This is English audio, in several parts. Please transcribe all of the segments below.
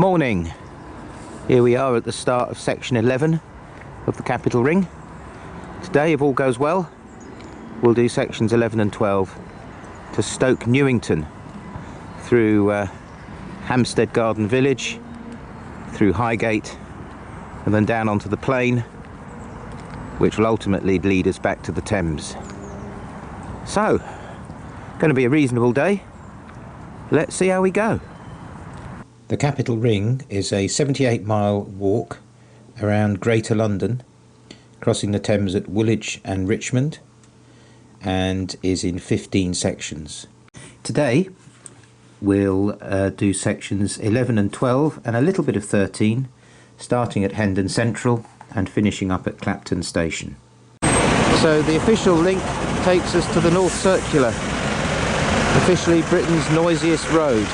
Morning. Here we are at the start of section 11 of the Capital Ring. Today, if all goes well, we'll do sections 11 and 12 to Stoke Newington, through Hampstead Garden Village, through Highgate, and then down onto the plain, which will ultimately lead us back to the Thames. So, going to be a reasonable day. Let's see how we go. The Capital Ring is a 78-mile walk around Greater London, crossing the Thames at Woolwich and Richmond, and is in 15 sections. Today we'll do sections 11 and 12 and a little bit of 13, starting at Hendon Central and finishing up at Clapton Station. So the official link takes us to the North Circular, officially Britain's noisiest road.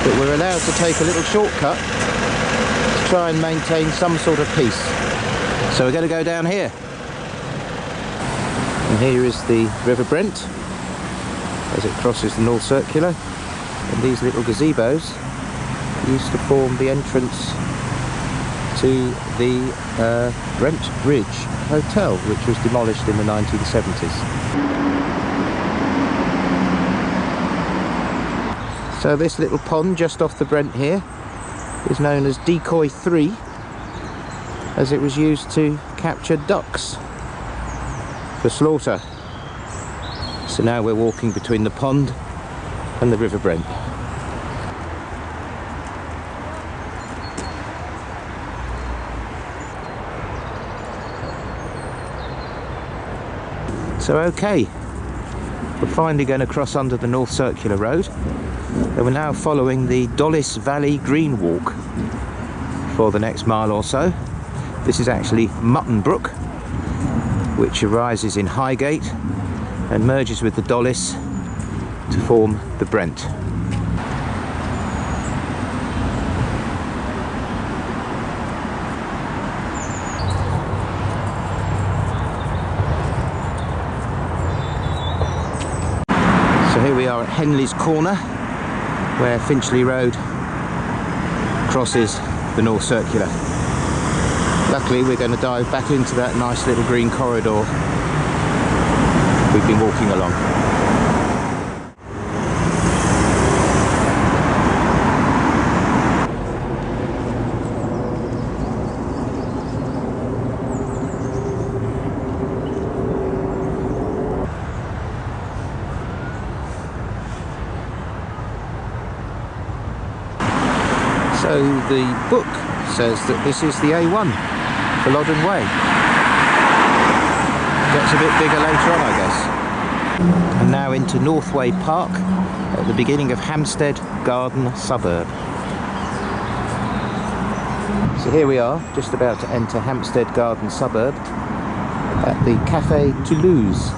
But we're allowed to take a little shortcut to try and maintain some sort of peace. So we're going to go down here. And here is the River Brent as it crosses the North Circular. And these little gazebos used to form the entrance to the Brent Bridge Hotel, which was demolished in the 1970s. So this little pond just off the Brent here is known as Decoy 3, as it was used to capture ducks for slaughter. So now we're walking between the pond and the River Brent. So okay, we're finally going to cross under the North Circular Road. And we're now following the Dollis Valley Green Walk for the next mile or so. This is actually Mutton Brook, which arises in Highgate and merges with the Dollis to form the Brent. So here we are at Henley's Corner, where Finchley Road crosses the North Circular. Luckily we're going to dive back into that nice little green corridor we've been walking along. So the book says that this is the A1 for Loddon Way. Gets a bit bigger later on, I guess. And now into Northway Park at the beginning of Hampstead Garden Suburb. So here we are, just about to enter Hampstead Garden Suburb at the Café Toulouse,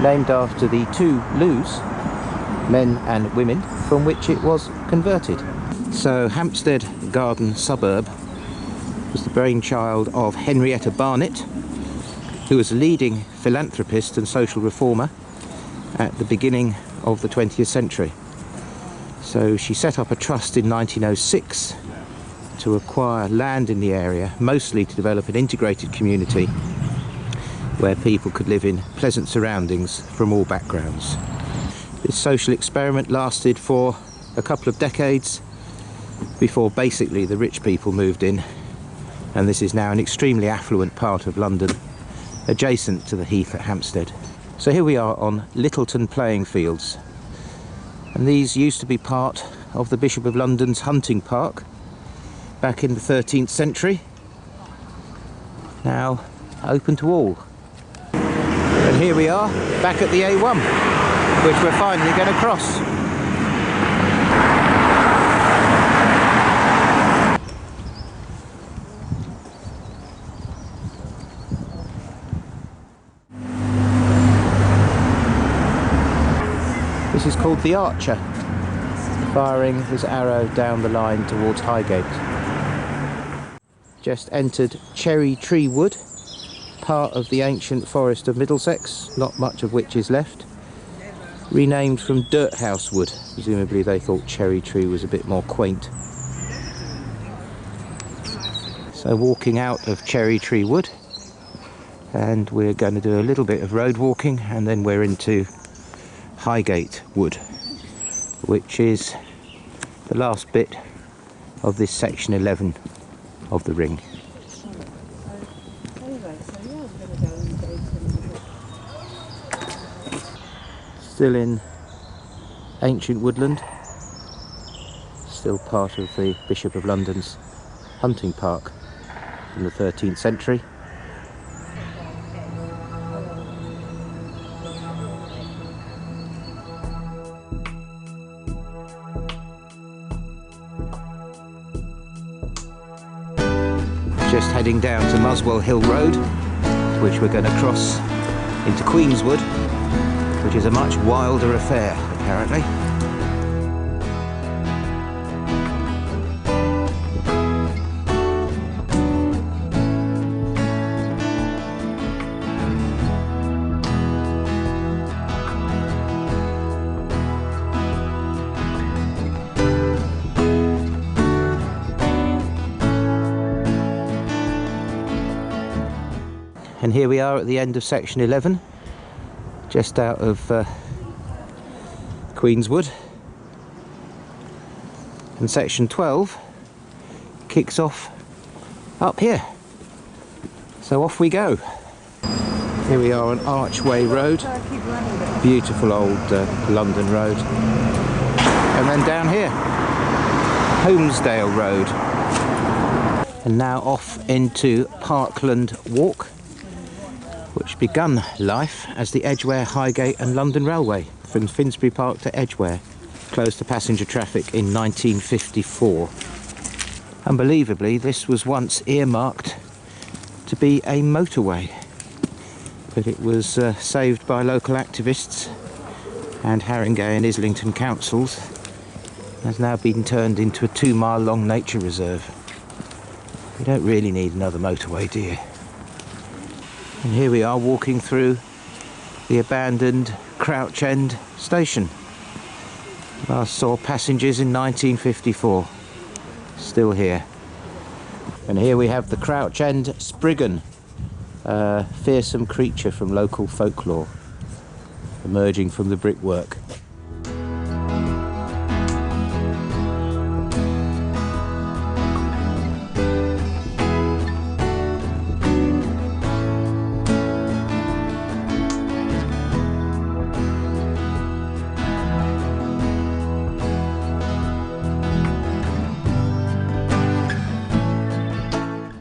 named after the two loos, men and women, from which it was converted. So Hampstead Garden Suburb was the brainchild of Henrietta Barnett, who was a leading philanthropist and social reformer at the beginning of the 20th century. So she set up a trust in 1906 to acquire land in the area, mostly to develop an integrated community where people could live in pleasant surroundings from all backgrounds. This social experiment lasted for a couple of decades before basically the rich people moved in, and this is now an extremely affluent part of London, adjacent to the Heath at Hampstead. So here we are on Littleton playing fields, and these used to be part of the Bishop of London's hunting park back in the 13th century, now open to all. And here we are back at the A1, which we're finally going to cross. This is called the Archer, firing his arrow down the line towards Highgate. Just entered Cherry Tree Wood, part of the ancient forest of Middlesex, not much of which is left. Renamed from Dirt House Wood, presumably they thought Cherry Tree was a bit more quaint. So walking out of Cherry Tree Wood, and we're going to do a little bit of road walking, and then we're into Highgate Wood, which is the last bit of this section 11 of the ring. Still in ancient woodland, still part of the Bishop of London's hunting park from the 13th century. Just heading down to Muswell Hill Road, which we're going to cross into Queenswood, which is a much wilder affair, apparently. And here we are at the end of section 11, just out of Queenswood, and section 12 kicks off up here. So off we go. Here we are on Archway Road, beautiful old London road, and then down here Holmesdale Road, and now off into Parkland Walk, which begun life as the Edgware, Highgate and London Railway from Finsbury Park to Edgware, closed to passenger traffic in 1954. Unbelievably, this was once earmarked to be a motorway, but it was saved by local activists and Haringey and Islington councils, has now been turned into a 2-mile long nature reserve. You don't really need another motorway, do you? And here we are walking through the abandoned Crouch End station. Last saw passengers in 1954. Still here. And here we have the Crouch End Spriggan, a fearsome creature from local folklore, emerging from the brickwork.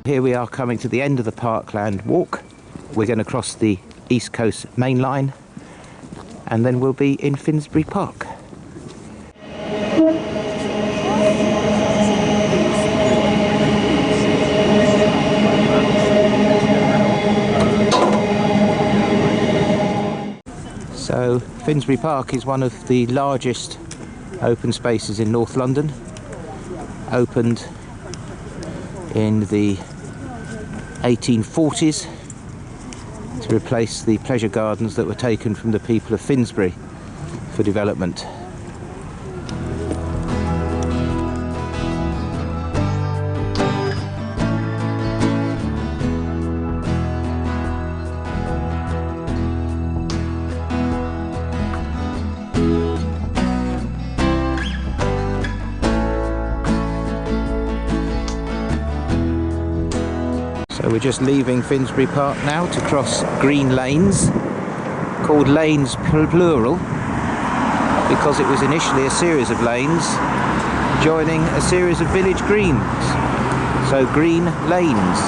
Here we are coming to the end of the Parkland Walk. We're going to cross the East Coast Main Line, and then we'll be in Finsbury Park. So Finsbury Park is one of the largest open spaces in North London, opened in the 1840s to replace the pleasure gardens that were taken from the people of Finsbury for development. So we're just leaving Finsbury Park now to cross green lanes, called lanes plural because it was initially a series of lanes joining a series of village greens, so green lanes.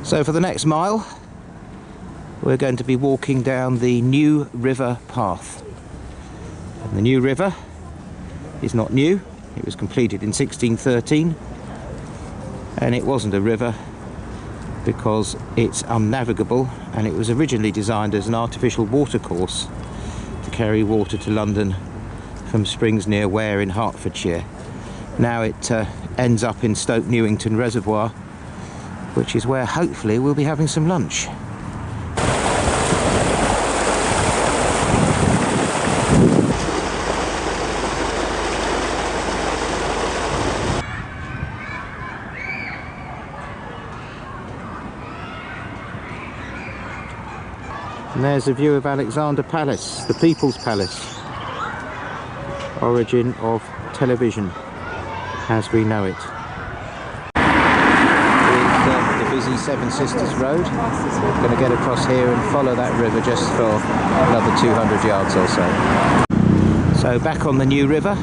So for the next mile we're going to be walking down the New River path. And the New River is not new, it was completed in 1613, and it wasn't a river because it's unnavigable, and it was originally designed as an artificial watercourse to carry water to London from springs near Ware in Hertfordshire. Now it ends up in Stoke Newington Reservoir, which is where hopefully we'll be having some lunch. And there's a view of Alexander Palace, the People's Palace. Origin of television as we know it. Here's the busy Seven Sisters Road. Going to get across here and follow that river just for another 200 yards or so. So back on the New River,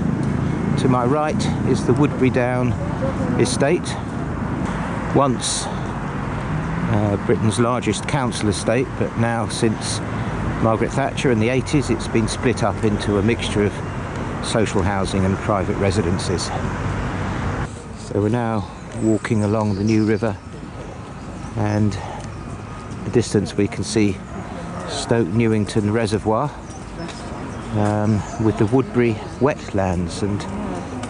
to my right is the Woodbury Down estate. Once Britain's largest council estate, but now since Margaret Thatcher in the 80s it's been split up into a mixture of social housing and private residences. So we're now walking along the New River, and in the distance we can see Stoke Newington Reservoir with the Woodbury Wetlands, and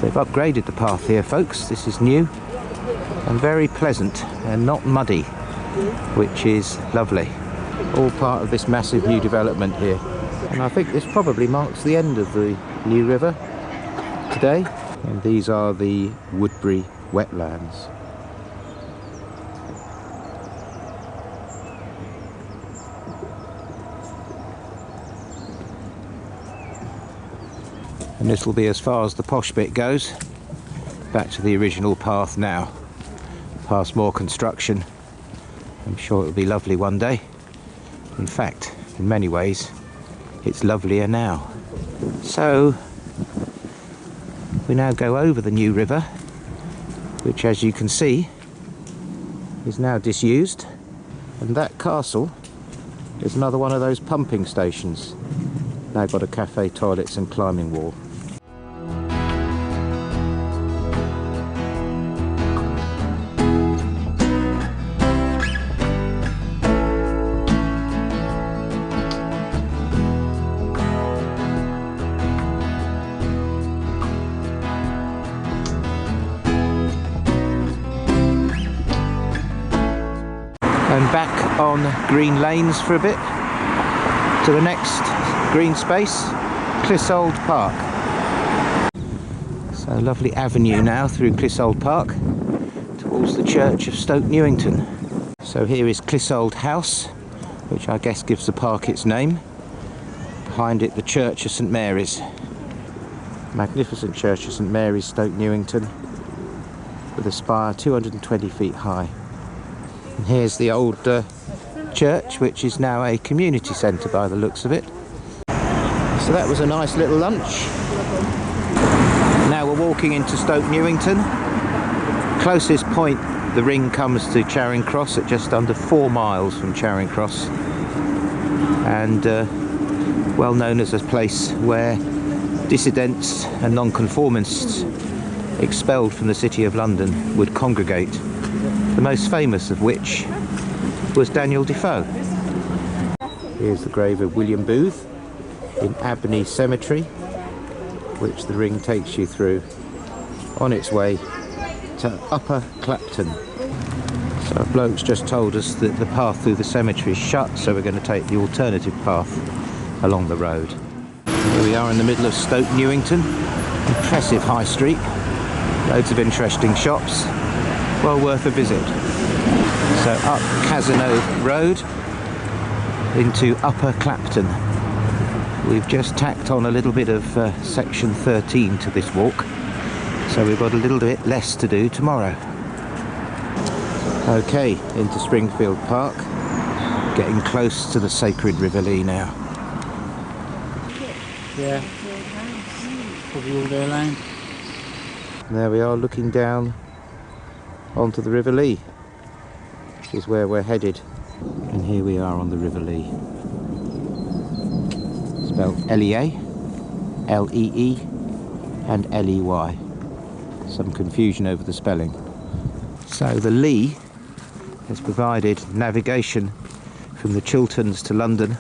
they've upgraded the path here, folks. This is new and very pleasant and not muddy, which is lovely. All part of this massive new development here. And I think this probably marks the end of the New River today. And these are the Woodbury Wetlands. And this will be as far as the posh bit goes. Back to the original path now. Past more construction. I'm sure it'll be lovely one day. In fact, in many ways, it's lovelier now. So, we now go over the New River, which, as you can see, is now disused. And that castle is another one of those pumping stations. Now got a cafe, toilets and climbing wall. And back on green lanes for a bit to the next green space, Clissold Park. So lovely avenue now through Clissold Park towards the church of Stoke Newington. So here is Clissold House, which I guess gives the park its name. Behind it the church of St Mary's. Magnificent church of St Mary's, Stoke Newington, with a spire 220 feet high. And here's the old church, which is now a community centre by the looks of it. So that was a nice little lunch. Now we're walking into Stoke Newington. Closest point the ring comes to Charing Cross at just under 4 miles from Charing Cross, and well known as a place where dissidents and nonconformists expelled from the City of London would congregate. The most famous of which was Daniel Defoe. Here's the grave of William Booth in Abney Cemetery, which the ring takes you through on its way to Upper Clapton. So a bloke's just told us that the path through the cemetery is shut, so we're going to take the alternative path along the road. Here we are in the middle of Stoke Newington. Impressive high street, loads of interesting shops, well worth a visit. So up Cazenove Road into Upper Clapton. We've just tacked on a little bit of section 13 to this walk, so we've got a little bit less to do tomorrow. Okay, into Springfield Park, getting close to the sacred River Lea now. Yeah, probably all day long. There we are, looking down onto the River Lea, which is where we're headed. And here we are on the River Lea. Spelled L-E-A, L-E-E and L-E-Y. Some confusion over the spelling. So the Lea has provided navigation from the Chilterns to London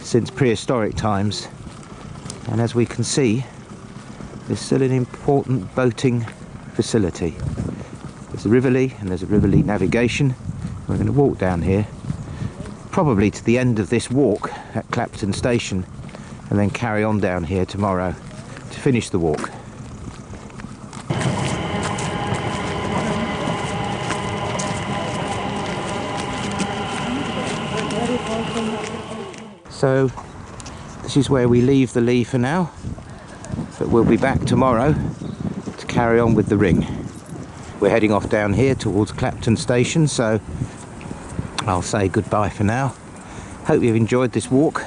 since prehistoric times, and as we can see, there's still an important boating facility. There's the River Lea and there's a River Lea navigation. We're going to walk down here, probably to the end of this walk at Clapton Station, and then carry on down here tomorrow to finish the walk. So this is where we leave the Lea for now, but we'll be back tomorrow to carry on with the ring. We're heading off down here towards Clapton Station, so I'll say goodbye for now. Hope you've enjoyed this walk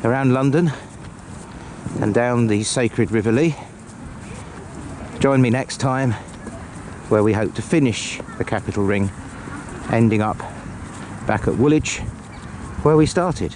around London and down the sacred River Lea. Join me next time, where we hope to finish the Capital Ring, ending up back at Woolwich, where we started.